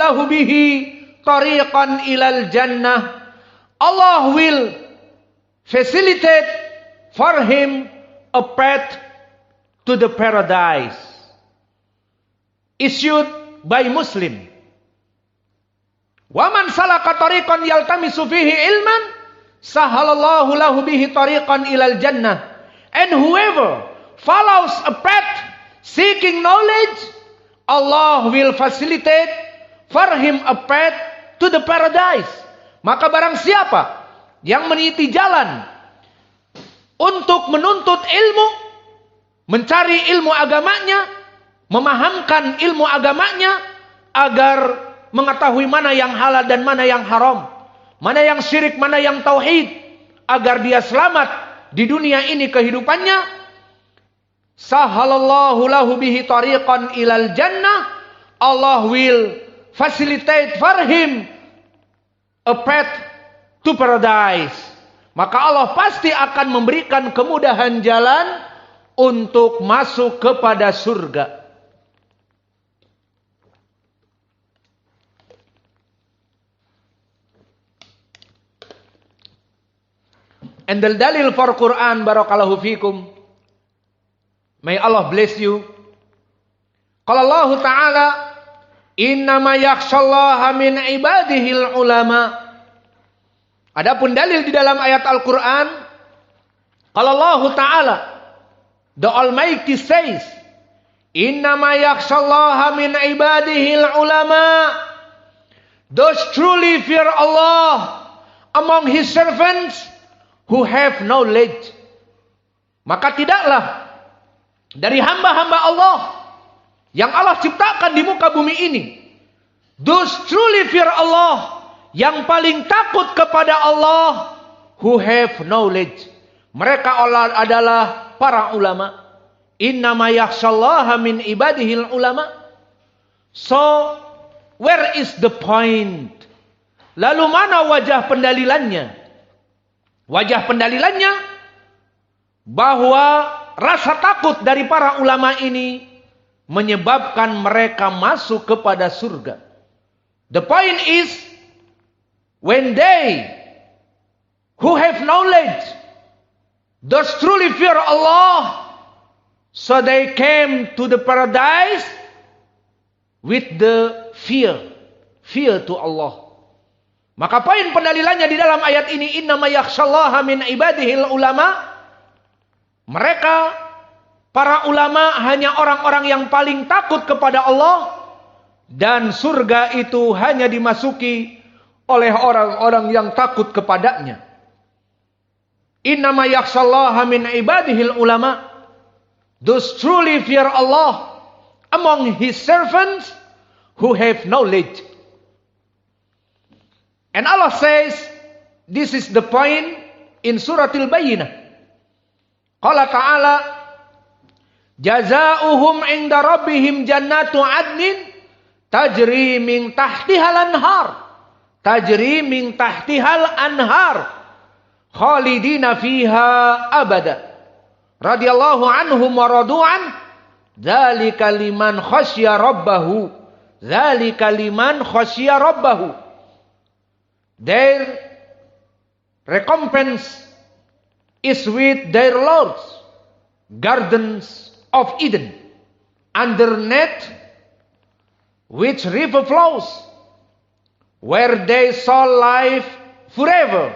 lahu bihi tariqan ilal jannah. Allah will facilitate for him a path to the paradise. Issued by Muslim. Wa man salaka tariqan yaltamisu fihi ilman sahalallahu lahu bihi tariqan ilal jannah. And whoever follows a path seeking knowledge, Allah will facilitate for him a path to the paradise. Maka barang siapa yang meniti jalan untuk menuntut ilmu, mencari ilmu agamanya, memahamkan ilmu agamanya, agar mengetahui mana yang halal dan mana yang haram, mana yang syirik, mana yang tauhid, agar dia selamat di dunia ini kehidupannya, sahalallahu lahu bihi tariqan ilal jannah. Allah will facilitate for him a path to paradise. Maka Allah pasti akan memberikan kemudahan jalan untuk masuk kepada surga. And the dalil for Quran, barakallahu fikum. May Allah bless you. Qala Allah Ta'ala, innama yakhshallaha min ibadihil ulama. Adapun dalil di dalam ayat Al-Quran, qala Allah Ta'ala, the Almighty says, innama yakhshallaha min ibadihil ulama. Those truly fear Allah among His servants who have knowledge. Maka tidaklah dari hamba-hamba Allah yang Allah ciptakan di muka bumi ini, those truly fear Allah, yang paling takut kepada Allah, who have knowledge. Mereka adalah para ulama. Innama yakhshallaha min ibadihil ulama. So, where is the point? Lalu mana wajah pendalilannya? Wajah pendalilannya bahwa rasa takut dari para ulama ini menyebabkan mereka masuk kepada surga. The point is, when they who have knowledge, those truly fear Allah, so they came to the paradise with the fear to Allah. Maka poin pendalilannya di dalam ayat ini, innama yakhshallaha min ibadihil ulama. Mereka, para ulama, hanya orang-orang yang paling takut kepada Allah, dan surga itu hanya dimasuki oleh orang-orang yang takut kepadanya. Innama yakhshallaha min ibadihil ulama. Those truly fear Allah among His servants who have knowledge. And Allah says, this is the point in Surah Al-Bayyinah. Qala ta'ala, jazaa'uhum 'inda rabbihim jannatu 'adnin tajri min tahtihal anhar. Tajri min tahtihal anhar. Khalidina fiha abada. Radiyallahu anhum wa radu'an. Dzalika liman khasya rabbahu. Dzalika liman khasya rabbahu. Their recompense is with their Lord's gardens of Eden, underneath which river flows, where they shall live forever.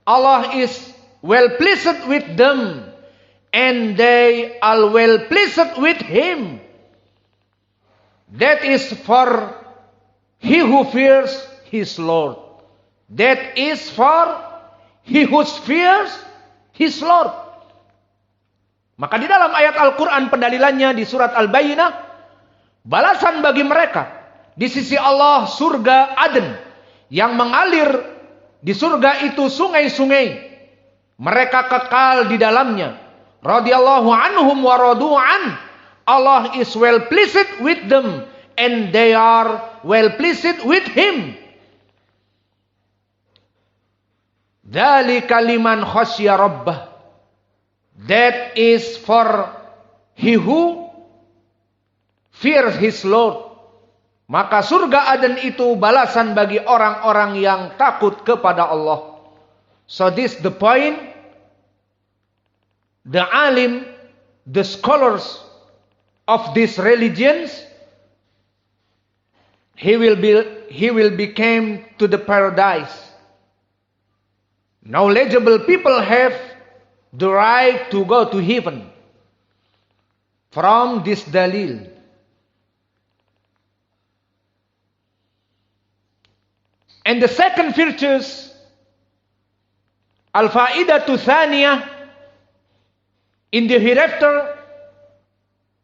Allah is well pleased with them, and they are well pleased with Him. That is for he who fears his Lord. That is for he who fears his Lord. Maka di dalam ayat Al-Quran pendalilannya di surat Al-Bayyinah, balasan bagi mereka di sisi Allah surga Aden, yang mengalir di surga itu sungai-sungai. Mereka kekal di dalamnya. Radiyallahu anhum wa radu'an. Allah is well pleased with them, and they are well pleased with Him. Dzalika liman khasya rabbah. That is for he who fears his Lord. Maka surga Aden itu balasan bagi orang-orang yang takut kepada Allah. So this the point. The alim, the scholars of these religions, he will become to the paradise. Knowledgeable people have the right to go to heaven from this dalil. And the second virtues, al-faidatu thaniyah, in the hereafter,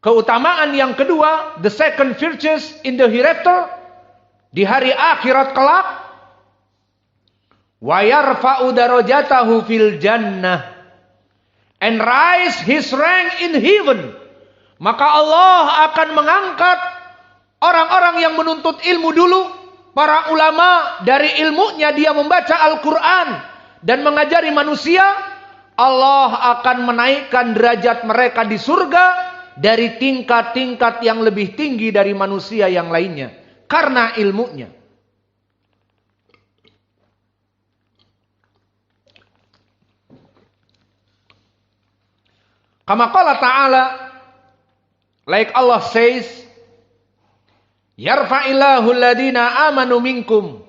keutamaan yang kedua, the second virtues in the hereafter, di hari akhirat kelak, wa yarfa'u darajatahu fil jannah, and rise his rank in heaven. Maka Allah akan mengangkat orang-orang yang menuntut ilmu dulu, para ulama dari ilmunya dia membaca Al-Quran dan mengajari manusia. Allah akan menaikkan derajat mereka di surga dari tingkat-tingkat yang lebih tinggi dari manusia yang lainnya karena ilmunya. Kama qala ta'ala, like Allah says, yarfa'illahu alladhina amanu minkum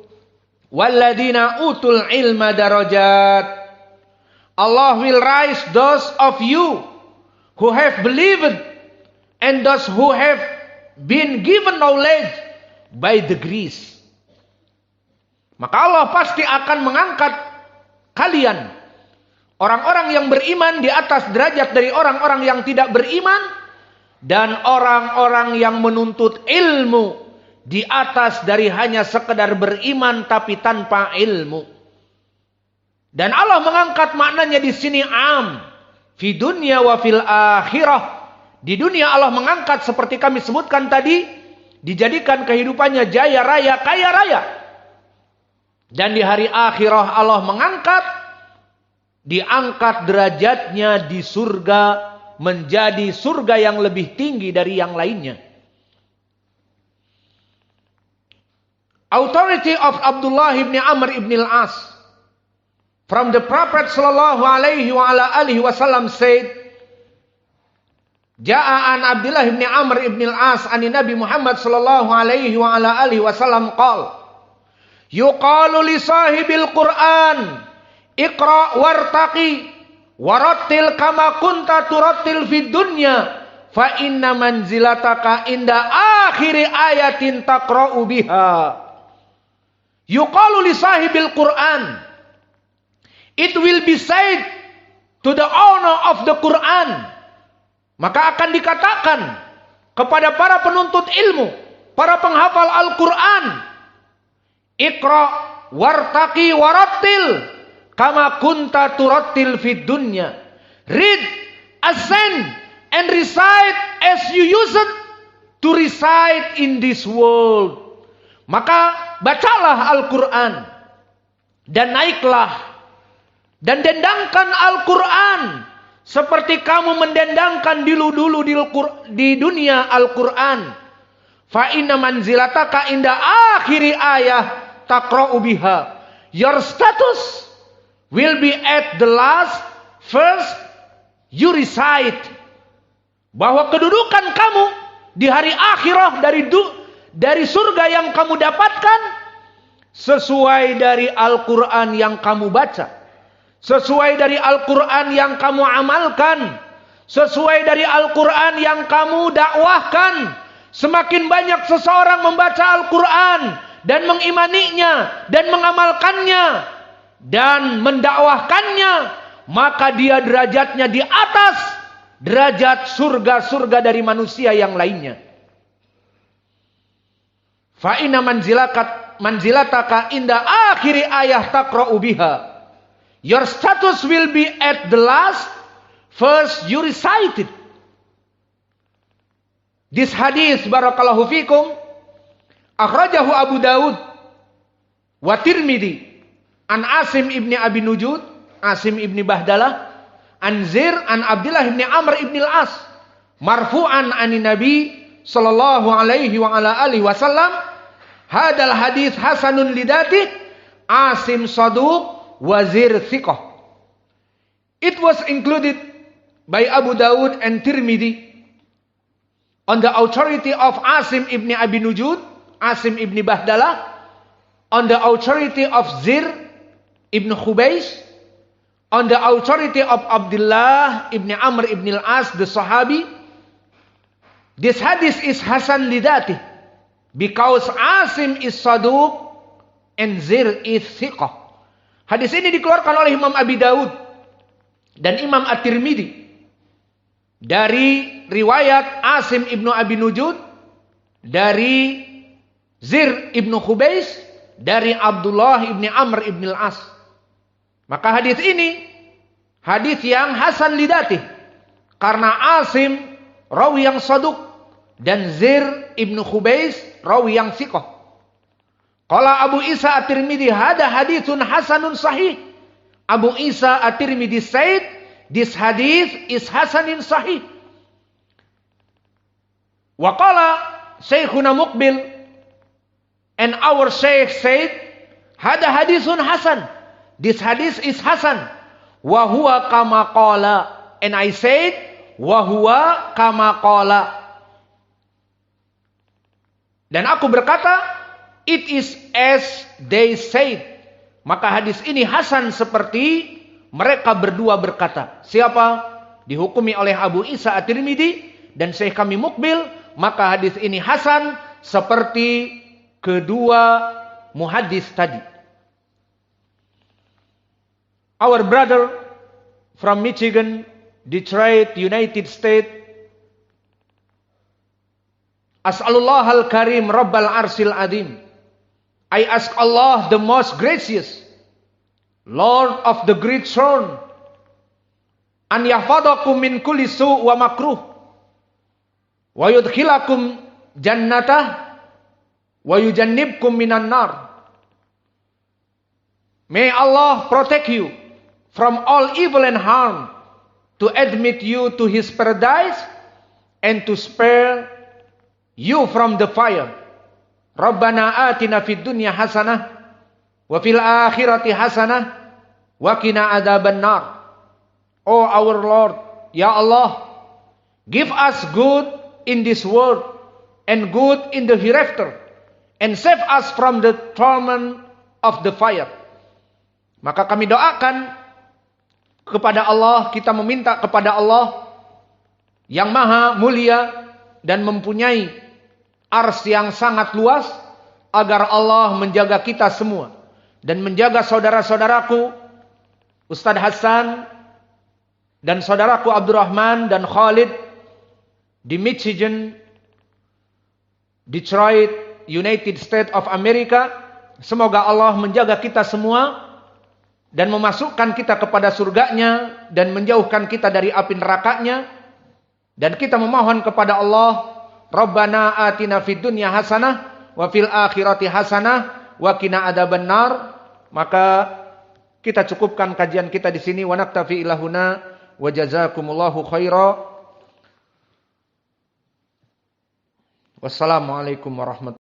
walladhina utul ilma darajat. Allah will rise those of you who have believed and those who have been given knowledge by degrees. Maka Allah pasti akan mengangkat kalian, orang-orang yang beriman, di atas derajat dari orang-orang yang tidak beriman, dan orang-orang yang menuntut ilmu di atas dari hanya sekedar beriman tapi tanpa ilmu. Dan Allah mengangkat maknanya di sini am, fi dunya wa fil akhirah. Di dunia Allah mengangkat seperti kami sebutkan tadi, dijadikan kehidupannya jaya raya, kaya raya. Dan di hari akhirah Allah mengangkat, diangkat derajatnya di surga menjadi surga yang lebih tinggi dari yang lainnya. Authority of Abdullah ibn Amr ibn al-As from the Prophet sallallahu alaihi wa ala alihi wasallam said, Ja'a an Abdullah ibn Amr ibn al-As an Nabi Muhammad sallallahu alaihi wa ala alihi wasallam qala, yuqalu li sahibil Qur'an iqra wartaqi warattil kama kunta turattil fid dunya fa inna manzilataka inda akhiri ayatin taqra'u biha. Yuqalu li sahibil Qur'an, it will be said to the owner of the Quran. Maka akan dikatakan kepada para penuntut ilmu, para penghafal Al-Quran, Iqra wartaqi warattil kama kunta turattil fid dunya. Read, ascend, and recite as you used to recite in this world. Maka bacalah Al-Quran dan naiklah dan dendangkan Al-Quran seperti kamu mendendangkan dulu di dunia Al-Quran. Fa inna manzilataka inda akhiri ayah taqra'u biha. Your status will be at the last verse you recite. Bahwa kedudukan kamu di hari akhirah dari surga yang kamu dapatkan sesuai dari Al-Quran yang kamu baca. Sesuai dari Al-Quran yang kamu amalkan. Sesuai dari Al-Quran yang kamu dakwahkan. Semakin banyak seseorang membaca Al-Quran dan mengimaninya dan mengamalkannya dan mendakwahkannya, maka dia derajatnya di atas derajat surga-surga dari manusia yang lainnya. Fa inna manzilataka inda akhiri ayah taqra'u biha. Your status will be at the last verse you recited. This hadis barakallahu fikum akhrajahu Abu Dawud wa Tirmidzi an Asim ibni Abi Nujud, Asim ibni Bahdalah, an Zir an Abdullah ibni Amr ibni al-As marfu'an an Nabi sallallahu alaihi wa ala alihi wasallam hadal hadis hasanun lidati Asim saduq wazir thiqah. It was included by Abu Dawud and Tirmidhi on the authority of Asim ibn Abi Nujud, Asim ibn Bahdalah, on the authority of Zir ibn Khubaysh, on the authority of Abdullah ibn Amr ibn al-As, the Sahabi. This hadith is Hasan lidati because Asim is saduq and Zir is thiqah. Hadis ini dikeluarkan oleh Imam Abi Dawud dan Imam At-Tirmidzi dari riwayat Asim ibnu Abi Nujud, dari Zir ibnu Khubaysh, dari Abdullah ibni Amr ibn al-As. Maka hadis ini hadis yang hasan lidati karena Asim rawi yang saduq dan Zir ibnu Khubaysh rawi yang thiqah. Qala Abu Isa At-Tirmidzi hada hadithun hasanun sahih. Abu Isa At-Tirmidzi said this hadith is hasanin sahih. Wa qala Syekhuna Muqbil and our Syekh said hada hadithun hasan. This hadith is hasan. Wa huwa kama qala, and I said wa huwa kama qala. Dan aku berkata it is as they said. Maka hadis ini hasan seperti mereka berdua berkata. Siapa? Dihukumi oleh Abu Isa At-Tirmidzi dan Syekh kami Muqbil. Maka hadis ini hasan seperti kedua muhaddis tadi. Our brother from Michigan, Detroit, United States. As'alullah al-Karim Rabbal Arsil Adim. I ask Allah the most gracious, Lord of the great throne, an yahfadakum min kulli su' wa makruh, wa yudkhilakum jannatah, wa yujannibkum minan nar. May Allah protect you from all evil and harm, to admit you to His paradise, and to spare you from the fire. Rabbana atina fid dunya hasanah wa fil akhirati hasanah wa qina adzabannar. Oh our Lord, ya Allah, give us good in this world and good in the hereafter, and save us from the torment of the fire. Maka kami doakan kepada Allah, kita meminta kepada Allah yang maha mulia dan mempunyai ars yang sangat luas, agar Allah menjaga kita semua dan menjaga saudara-saudaraku Ustadz Hasan dan saudaraku Abdurrahman dan Khalid di Michigan, Detroit, United States of America. Semoga Allah menjaga kita semua dan memasukkan kita kepada surganya dan menjauhkan kita dari api nerakanya. Dan kita memohon kepada Allah, Rabbana atina fid dunya hasanah wa fil akhirati hasanah wa qina adzabannar. Maka kita cukupkan kajian kita di sini. Wa naktafi ilahuna wa jazakumullahu khaira. Wassalamualaikum warahmatullahi wabarakatuh.